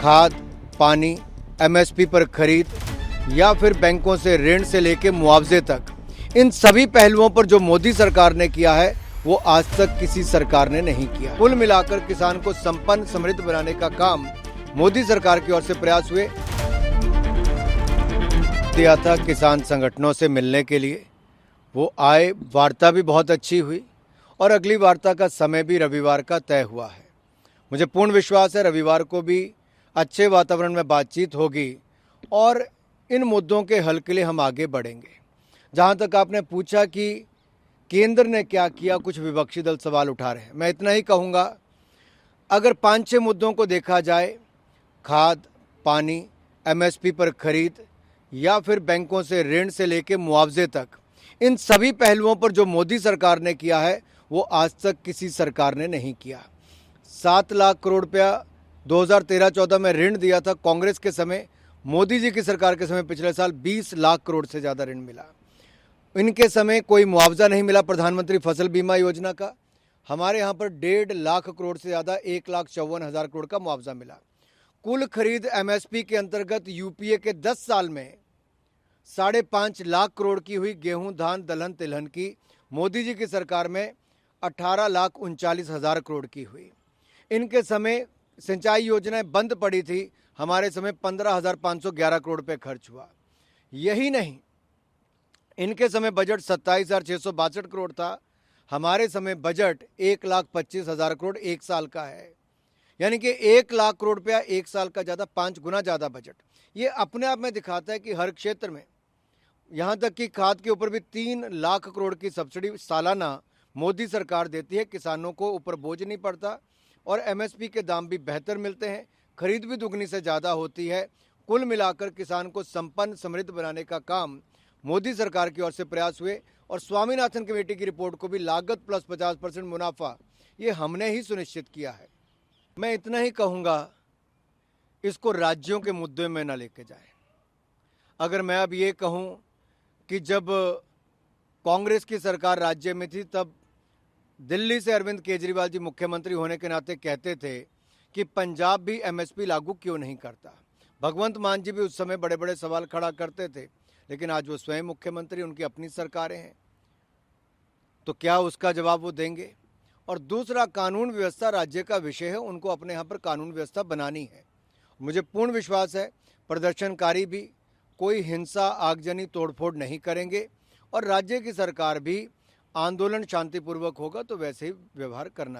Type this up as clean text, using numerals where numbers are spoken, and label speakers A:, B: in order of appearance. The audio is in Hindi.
A: खाद, पानी, एमएसपी पर खरीद या फिर बैंकों से ऋण से लेकर मुआवजे तक, इन सभी पहलुओं पर जो मोदी सरकार ने किया है वो आज तक किसी सरकार ने नहीं किया। कुल मिलाकर किसान को संपन्न समृद्ध बनाने का काम मोदी सरकार की ओर से प्रयास हुए। दिया था किसान संगठनों से मिलने के लिए, वो आए, वार्ता भी बहुत अच्छी हुई और अगली वार्ता का समय भी रविवार का तय हुआ है। मुझे पूर्ण विश्वास है रविवार को भी अच्छे वातावरण में बातचीत होगी और इन मुद्दों के हल के लिए हम आगे बढ़ेंगे। जहां तक आपने पूछा कि केंद्र ने क्या किया, कुछ विपक्षी दल सवाल उठा रहे हैं, मैं इतना ही कहूँगा, अगर 5-6 मुद्दों को देखा जाए, खाद, पानी, एमएसपी पर खरीद या फिर बैंकों से ऋण से लेकर मुआवजे तक, इन सभी पहलुओं पर जो मोदी सरकार ने किया है वो आज तक किसी सरकार ने नहीं किया। 7 लाख करोड़ रुपया 2013-14 में ऋण दिया था कांग्रेस के समय, मोदी जी की सरकार के समय पिछले साल 20 लाख करोड़ से ज़्यादा ऋण मिला। इनके समय कोई मुआवजा नहीं मिला प्रधानमंत्री फसल बीमा योजना का। हमारे यहाँ पर 1.5 लाख करोड़ से ज़्यादा 1,54,000 करोड़ का मुआवजा मिला। कुल खरीद एमएसपी के अंतर्गत यूपीए के 10 साल में 5.5 लाख करोड़ की हुई। गेहूं, धान, दलहन, तिलहन की मोदी जी की सरकार में 18,39,000 करोड़ की हुई। इनके समय सिंचाई योजनाएं बंद पड़ी थी, हमारे समय 15,511 करोड़ रुपये खर्च हुआ। यही नहीं, इनके समय बजट 27,662 करोड़ था, हमारे समय बजट 1,25,000 करोड़ एक साल का है, यानी कि 1 लाख करोड़ रुपया एक साल का ज़्यादा, 5 गुना ज़्यादा बजट। ये अपने आप में दिखाता है कि हर क्षेत्र में, यहाँ तक कि खाद के ऊपर भी 3 लाख करोड़ की सब्सिडी सालाना मोदी सरकार देती है। किसानों को ऊपर बोझ नहीं पड़ता और एमएसपी के दाम भी बेहतर मिलते हैं, खरीद भी दुगनी से ज़्यादा होती है। कुल मिलाकर किसान को संपन्न समृद्ध बनाने का काम मोदी सरकार की ओर से प्रयास हुए और स्वामीनाथन कमेटी की रिपोर्ट को भी लागत प्लस 50% मुनाफा, ये हमने ही सुनिश्चित किया है। मैं इतना ही कहूँगा, इसको राज्यों के मुद्दे में न लेके जाए। अगर मैं अब ये कहूँ कि जब कांग्रेस की सरकार राज्य में थी तब दिल्ली से अरविंद केजरीवाल जी मुख्यमंत्री होने के नाते कहते थे कि पंजाब भी एमएसपी लागू क्यों नहीं करता। भगवंत मान जी भी उस समय बड़े बड़े सवाल खड़ा करते थे, लेकिन आज वो स्वयं मुख्यमंत्री, उनकी अपनी सरकारें हैं, तो क्या उसका जवाब वो देंगे। और दूसरा, कानून व्यवस्था राज्य का विषय है, उनको अपने यहाँ पर कानून व्यवस्था बनानी है। मुझे पूर्ण विश्वास है प्रदर्शनकारी भी कोई हिंसा, आगजनी, तोड़फोड़ नहीं करेंगे और राज्य की सरकार भी आंदोलन शांतिपूर्वक होगा तो वैसे ही व्यवहार करना